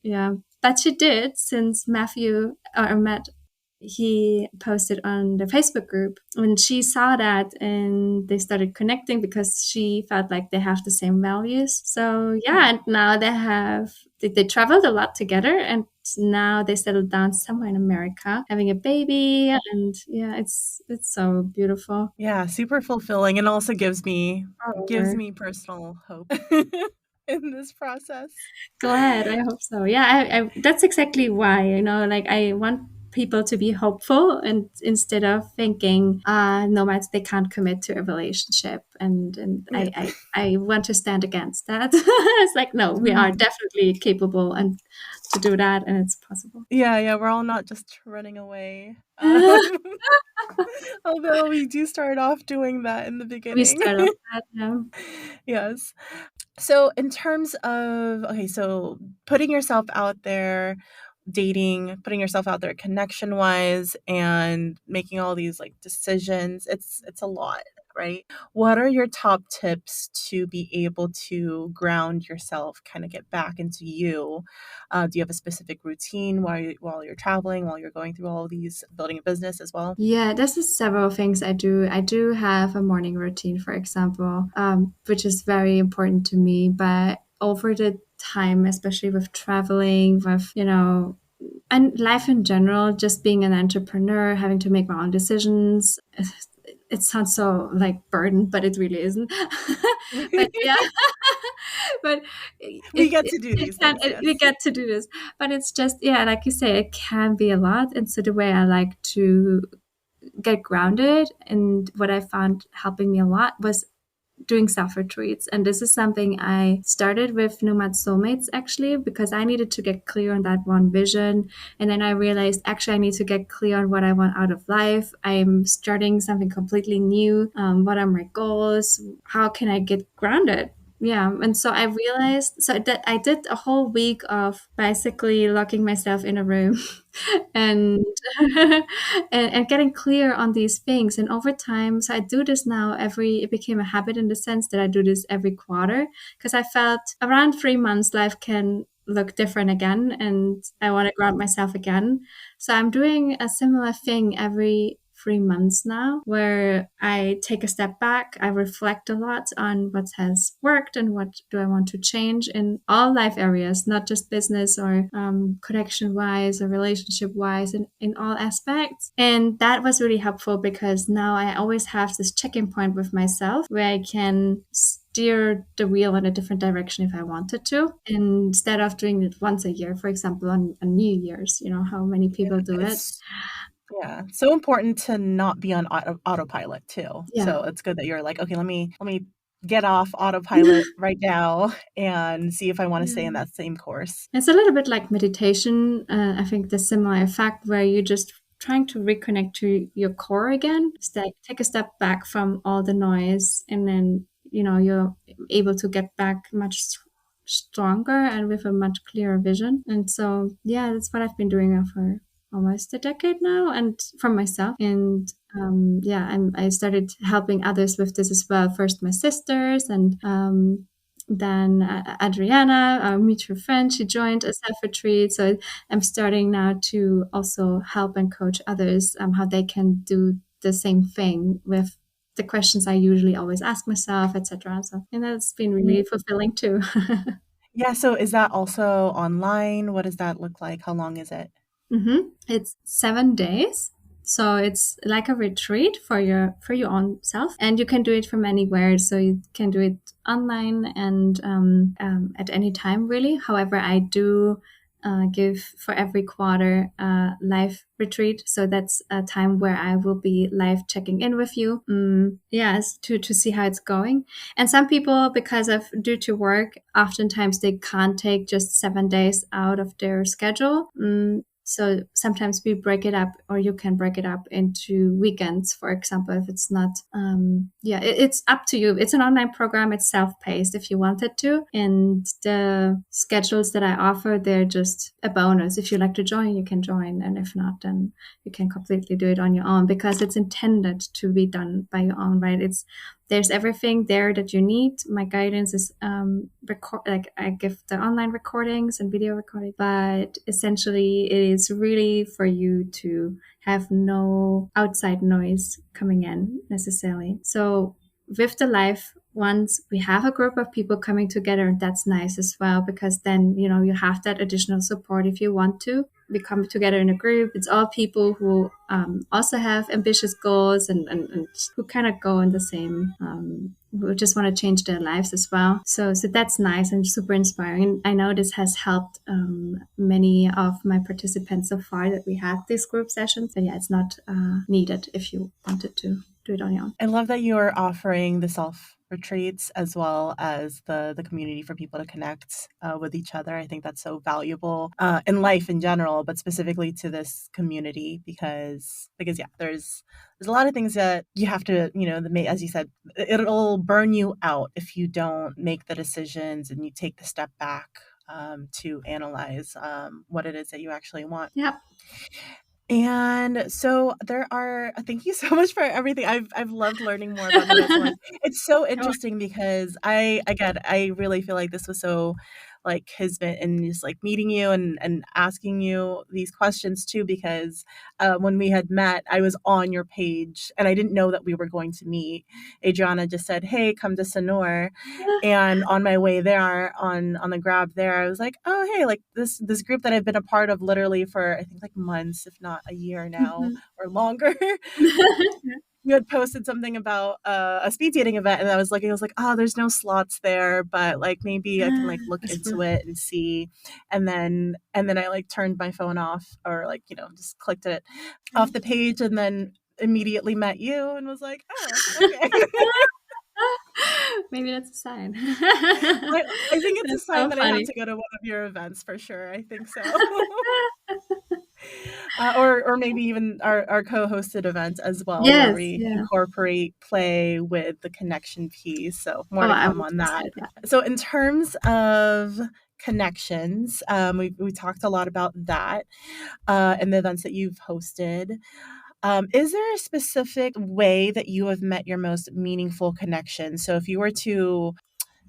yeah, but she did since Matt, he posted on the Facebook group when she saw that, and they started connecting because she felt like they have the same values. So yeah, and now they traveled a lot together, and now they settled down somewhere in America, having a baby, and yeah, it's so beautiful. Yeah, super fulfilling and also gives Oh, me personal hope in this process. glad. I hope so. Yeah, that's exactly why, like I want people to be hopeful and instead of thinking nomads they can't commit to a relationship, and Yeah. I want to stand against that. It's like, no, we are Mhm. definitely capable and to do that, and it's possible. Yeah, we're all not just running away. Although we do start off doing that in the We beginning. start off that now. Yes. So in terms of, okay, so putting yourself out there, dating, putting yourself out there connection wise, and making all these like decisions. It's a lot, right? What are your top tips to be able to ground yourself, kind of get back into you? Do you have a specific routine while you're traveling, while you're going through all of these, building a business as well? Yeah, this is several things I do. I do have a morning routine, for example, which is very important to me. But over the time, especially with traveling, with, and life in general, just being an entrepreneur, having to make my own decisions. It sounds so like burden, but it really isn't. But yeah, but We get to do these things, we yes. get to do this. But it's just, yeah, like you say, it can be a lot. And so the way I like to get grounded, and what I found helping me a lot was doing self retreats. And this is something I started with Nomad Soulmates, actually, because I needed to get clear on that one vision. And then I realized, actually, I need to get clear on what I want out of life. I'm starting something completely new. What are my goals? How can I get grounded? Yeah. And so I realized, so that I did a whole week of basically locking myself in a room and, and getting clear on these things. And over time, so I do this now it became a habit in the sense that I do this every quarter, because I felt around 3 months life can look different again, and I want to ground myself again. So I'm doing a similar thing every 3 months now, where I take a step back, I reflect a lot on what has worked and what do I want to change in all life areas, not just business or connection wise or relationship wise, in all aspects. And that was really helpful, because now I always have this checking point with myself where I can steer the wheel in a different direction if I wanted to, instead of doing it once a year, for example, on New Year's, how many Yeah, people do it. yeah, so important to not be on autopilot too. Yeah. So it's good that you're like, okay, let me get off autopilot right now and see if I want to stay in Yeah. that same course. It's a little bit like meditation. I think the similar effect, where you're just trying to reconnect to your core again. Take a step back from all the noise, and then you're able to get back much stronger and with a much clearer vision. And so, yeah, that's what I've been doing now for almost a decade now, and for myself. And yeah, I started helping others with this as well. First, my sisters, and then Adriana, our mutual friend, she joined a self retreat. So I'm starting now to also help and coach others, how they can do the same thing with the questions I usually always ask myself, etc. So, and that's been really fulfilling too. Yeah, so is that also online? What does that look like? How long is it? It's 7 days. So it's like a retreat for your own self, and you can do it from anywhere. So you can do it online and at any time, really. However, I do give for every quarter a live retreat. So that's a time where I will be live checking in with you. Yes, to see how it's going. And some people, because of due to work, oftentimes they can't take just 7 days out of their schedule. So sometimes we break it up, or you can break it up into weekends, for example, if it's not, it's up to you. It's an online program. It's self-paced if you wanted to. And the schedules that I offer, they're just a bonus. If you like to join, you can join. And if not, then you can completely do it on your own, because it's intended to be done by your own, right? There's everything there that you need. My guidance is I give the online recordings and video recording, but essentially it is really for you to have no outside noise coming in necessarily. So with the live ones, we have a group of people coming together, and that's nice as well, because then you have that additional support if you want to. We come together in a group. It's all people who also have ambitious goals, and who kind of go in the same, who just want to change their lives as well. So that's nice and super inspiring. I know this has helped many of my participants so far, that we have these group sessions. But yeah, it's not needed if you wanted to do it on your own. I love that you are offering the self retreats as well as the community for people to connect with each other. I think that's so valuable in life in general, but specifically to this community, because yeah, there's a lot of things that you have to, as you said, it'll burn you out if you don't make the decisions and you take the step back to analyze what it is that you actually want. Yep. And so there are thank you so much for everything. I've loved learning more about Nomad Soulmates. It's so interesting because I really feel like this was so like kismet and just like meeting you and asking you these questions too because when we had met, I was on your page and I didn't know that we were going to meet. Adriana just said, "Hey, come to Sonor." And on my way there, on the grab there, I was like, "Oh, hey, like this group that I've been a part of literally for I think like months, if not a year now Mhm. or longer." You had posted something about a speed dating event, and I was looking. I was like, "Oh, there's no slots there, but like maybe I can like look That's into true. it and see." And then I like turned my phone off, or like just clicked it off the page, and then immediately met you, and was like, "Oh, okay." Maybe that's a sign. I I think it's a That's sign so that I have funny. to go to one of your events for sure. I think so. Or maybe even our co-hosted events as well, where Yes, we yeah. incorporate play with the connection piece. So more Oh, to I come would on just that. say that. So in terms of connections, we talked a lot about that and the events that you've hosted. Is there a specific way that you have met your most meaningful connection? So if you were to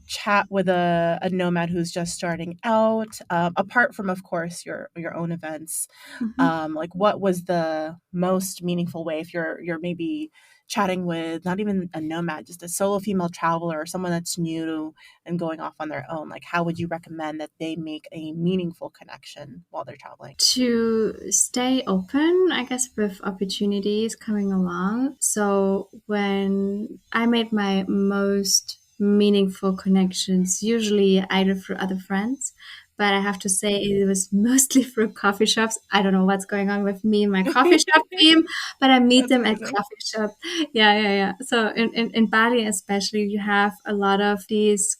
chat with a nomad who's just starting out, apart from, of course, your own events, Mhm. like what was the most meaningful way if you're maybe chatting with not even a nomad, just a solo female traveler or someone that's new and going off on their own? Like, how would you recommend that they make a meaningful connection while they're traveling? To stay open, I guess, with opportunities coming along. So when I made my most meaningful connections, usually either through other friends, but I have to say it was mostly through coffee shops. I don't know what's going on with me and my coffee shop game, but I meet That's them at amazing. coffee shop. Yeah, yeah, yeah. So in Bali especially, you have a lot of these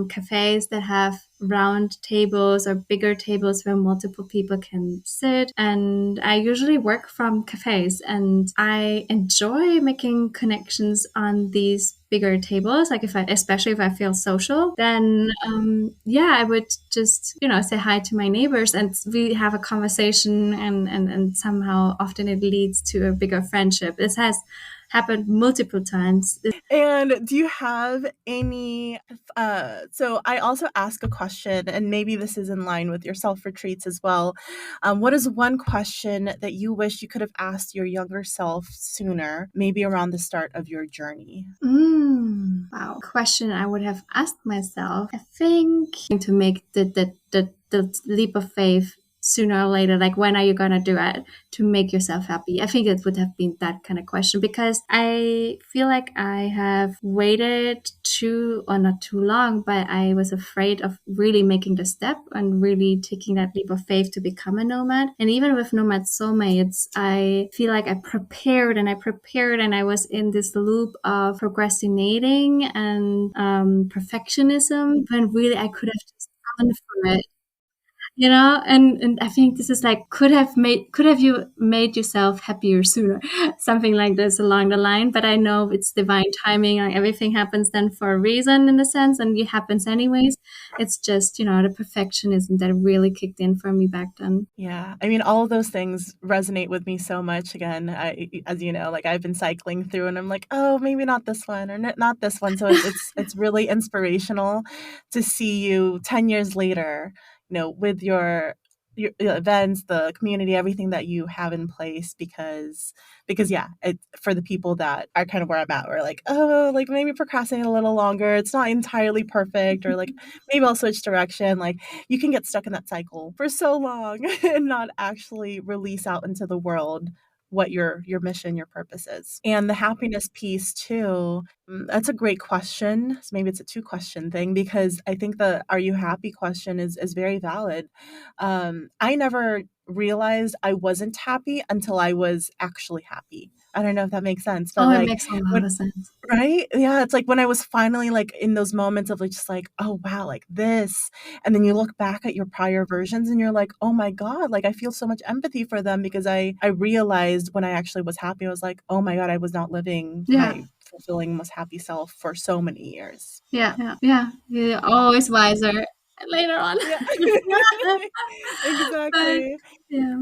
cafes that have round tables or bigger tables where multiple people can sit. And I usually work from cafes and I enjoy making connections on these bigger tables. Like if I, especially if I feel social, then yeah, I would just, say hi to my neighbors and we have a conversation and somehow often it leads to a bigger friendship. This has happened multiple times. And do you have any so I also ask a question, and maybe this is in line with your self retreats as well. What is one question that you wish you could have asked your younger self sooner, maybe around the start of your journey? Wow. Question I would have asked myself. I think to make the leap of faith sooner or later, like when are you gonna do it to make yourself happy? I think it would have been that kind of question because I feel like I have waited too or not too long, but I was afraid of really making the step and really taking that leap of faith to become a nomad. And even with Nomad Soulmates, I feel like I prepared and I prepared and I was in this loop of procrastinating and perfectionism when really I could have just gone for it, and I think this is like could have you made yourself happier sooner, something like this along the line. But I know it's divine timing, like everything happens then for a reason in a sense, and it happens anyways. It's just the perfectionism that really kicked in for me back then. Yeah, I mean, all of those things resonate with me so much. Again, as you know, like I've been cycling through, and I'm like, oh, maybe not this one, or not this one. So it's really inspirational to see you 10 years later, with your events, the community, everything that you have in place. Because yeah, for the people that are kind of where I'm at, we're like, oh, like maybe procrastinate a little longer. It's not entirely perfect, or like maybe I'll switch direction. Like you can get stuck in that cycle for so long and not actually release out into the world what your mission, your purpose is. And the happiness piece too, that's a great question. So maybe it's a two question thing because I think the are you happy question is very valid. I never realized I wasn't happy until I was actually happy. I don't know if that makes sense, but Oh, it like makes a lot when of sense. right? Yeah, it's like when I was finally, like, in those moments of, like, just like, "Oh, wow, like, this," and then you look back at your prior versions and you're like, "Oh my god," like, I feel so much empathy for them because I realized when I actually was happy, I was like, "Oh my god, I was not living Yeah, my fulfilling, most happy self for so many years." yeah, yeah, yeah. You're always wiser. later on. Yeah. But Exactly. yeah.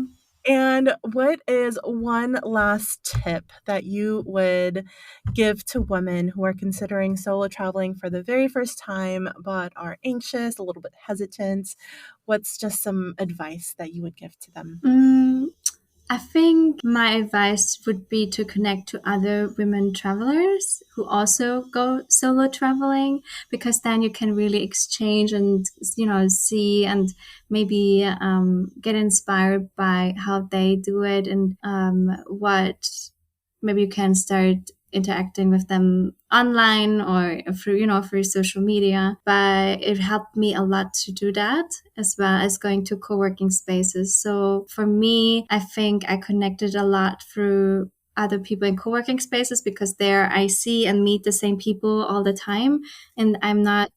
And what is one last tip that you would give to women who are considering solo traveling for the very first time but are anxious, a little bit hesitant? What's just some advice that you would give to them? Mm, I think my advice would be to connect to other women travelers who also go solo traveling, because then you can really exchange and, see and maybe get inspired by how they do it, and what maybe you can start interacting with them online or through through social media. But it helped me a lot to do that, as well as going to co-working spaces. So for me, I think I connected a lot through other people in co-working spaces, because there I see and meet the same people all the time, and I'm not,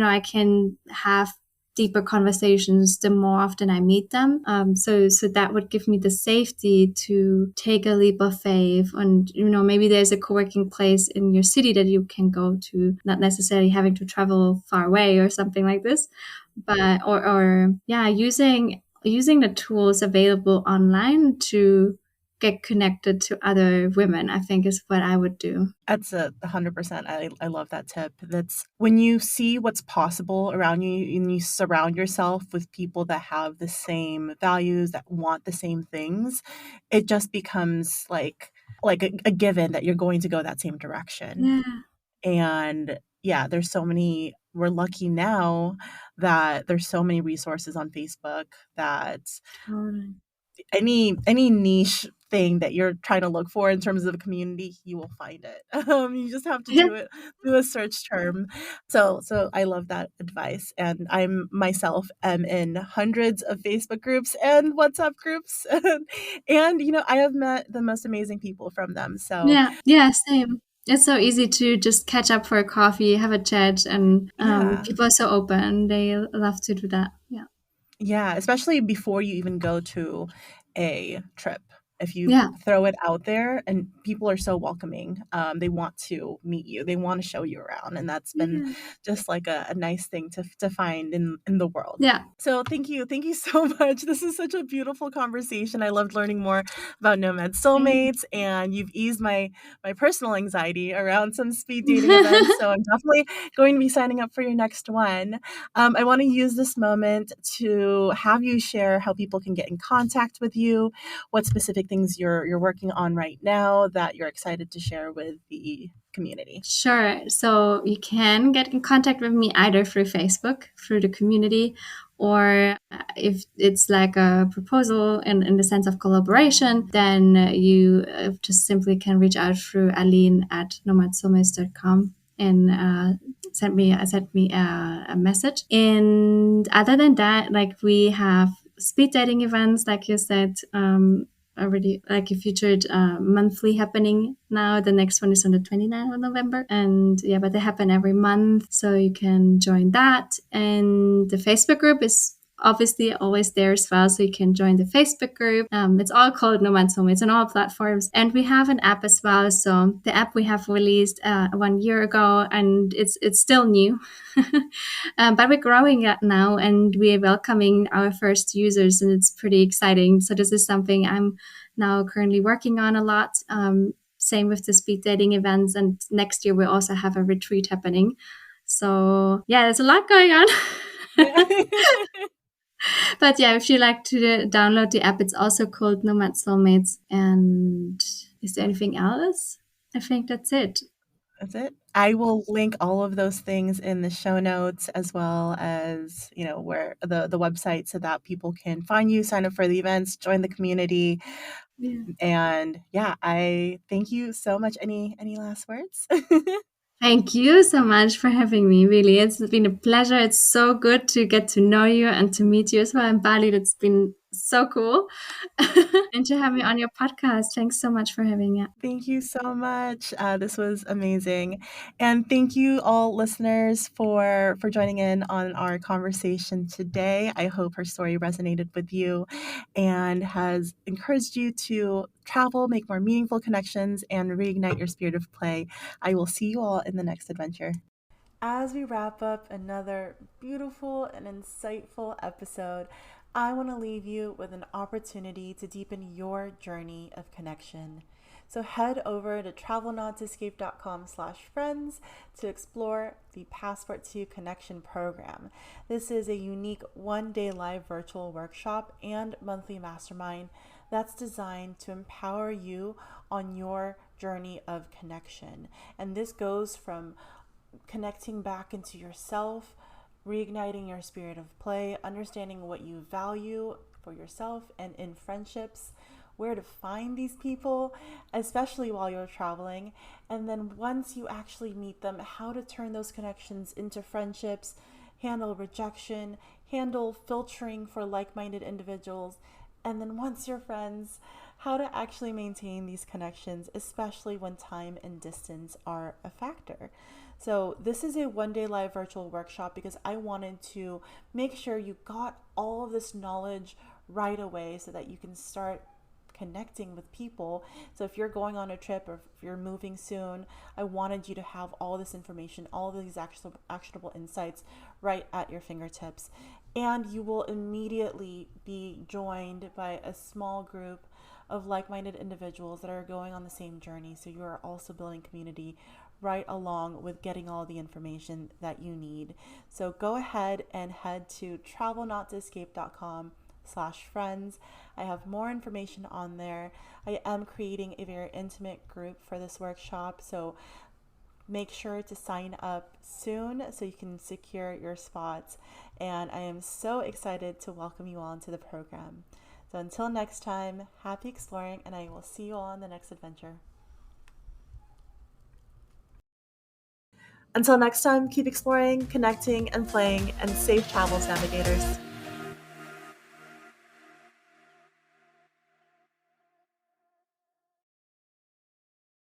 I can have deeper conversations the more often I meet them. So that would give me the safety to take a leap of faith. And, maybe there's a co-working place in your city that you can go to, not necessarily having to travel far away or something like this. But, or yeah, using the tools available online to get connected to other women, I think is what I would do. That's 100%. I love that tip. That's when you see what's possible around you and you surround yourself with people that have the same values, that want the same things, it just becomes like a given that you're going to go that same direction. Yeah, And yeah, there's so many we're lucky now that there's so many resources on Facebook that totally. any niche thing that you're trying to look for in terms of a community, you will find it. You just have to Yeah, do it through a search term. So I love that advice, and I'm myself am in hundreds of Facebook groups and WhatsApp groups, and I have met the most amazing people from them. So yeah, yeah, same. It's so easy to just catch up for a coffee, have a chat, and yeah. people are so open. They love to do that. Yeah. Yeah, especially before you even go to a trip. If you Yeah. throw it out there and people are so welcoming, they want to meet you, they want to show you around. And that's been Yeah. just like a nice thing to find in the world. Yeah. So thank you. Thank you so much. This is such a beautiful conversation. I loved learning more about Nomad Same. Soulmates, and you've eased my personal anxiety around some speed dating events. So I'm definitely going to be signing up for your next one. I want to use this moment to have you share how people can get in contact with you, what specific things you're working on right now that you're excited to share with the community. Sure. So you can get in contact with me either through Facebook, through the community, or if it's like a proposal in the sense of collaboration, then you just simply can reach out through Aline at nomadsoulmates.com and send me a message. And other than that, like, we have speed dating events, like you said, already, like a featured monthly happening now. The next one is on the 29th of November. And yeah, but they happen every month. So you can join that. And the Facebook group is obviously always there as well. So you can join the Facebook group. It's all called Nomad Soulmates on all platforms. And we have an app as well. So the app we have released 1 year ago, and it's still new. But we're growing it now, and we're welcoming our first users, and it's pretty exciting. So this is something I'm now currently working on a lot. Same with the speed dating events, and next year we'll also have a retreat happening. So yeah, there's a lot going on. But yeah, if you like to download the app, it's also called Nomad Soulmates. And is there anything else? I think that's it. That's it. I will link all of those things in the show notes, as well as, where the website, so that people can find you, sign up for the events, join the community. Yeah. And yeah, I thank you so much. Any last words? Thank you so much for having me. Really, it's been a pleasure. It's so good to get to know you and to meet you as well in Bali. That's been so cool. And to have me on your podcast. Thanks so much for having me. Thank you so much. This was amazing, and thank you all listeners for joining in on our conversation today. I hope her story resonated with you and has encouraged you to travel, make more meaningful connections, and reignite your spirit of play. I will see you all in the next adventure. As we wrap up another beautiful and insightful episode, I want to leave you with an opportunity to deepen your journey of connection. So head over to travelnotsescape.com/friends to explore the Passport to Connection program. This is a unique one-day live virtual workshop and monthly mastermind that's designed to empower you on your journey of connection. And this goes from connecting back into yourself, reigniting your spirit of play, understanding what you value for yourself and in friendships, where to find these people, especially while you're traveling. And then once you actually meet them, how to turn those connections into friendships, handle rejection, handle filtering for like minded individuals. And then once you're friends, how to actually maintain these connections, especially when time and distance are a factor. So this is a one-day live virtual workshop because I wanted to make sure you got all of this knowledge right away so that you can start connecting with people. So if you're going on a trip or if you're moving soon, I wanted you to have all this information, all of these actionable insights right at your fingertips. And you will immediately be joined by a small group of like-minded individuals that are going on the same journey. So you are also building community right along with getting all the information that you need. So go ahead and head to travelnotsescape.com/friends. I have more information on there. I am creating a very intimate group for this workshop, so make sure to sign up soon so you can secure your spots. And I am so excited to welcome you all into the program. So until next time, happy exploring, and I will see you all on the next adventure. Until next time, keep exploring, connecting, and playing, and safe travels, navigators.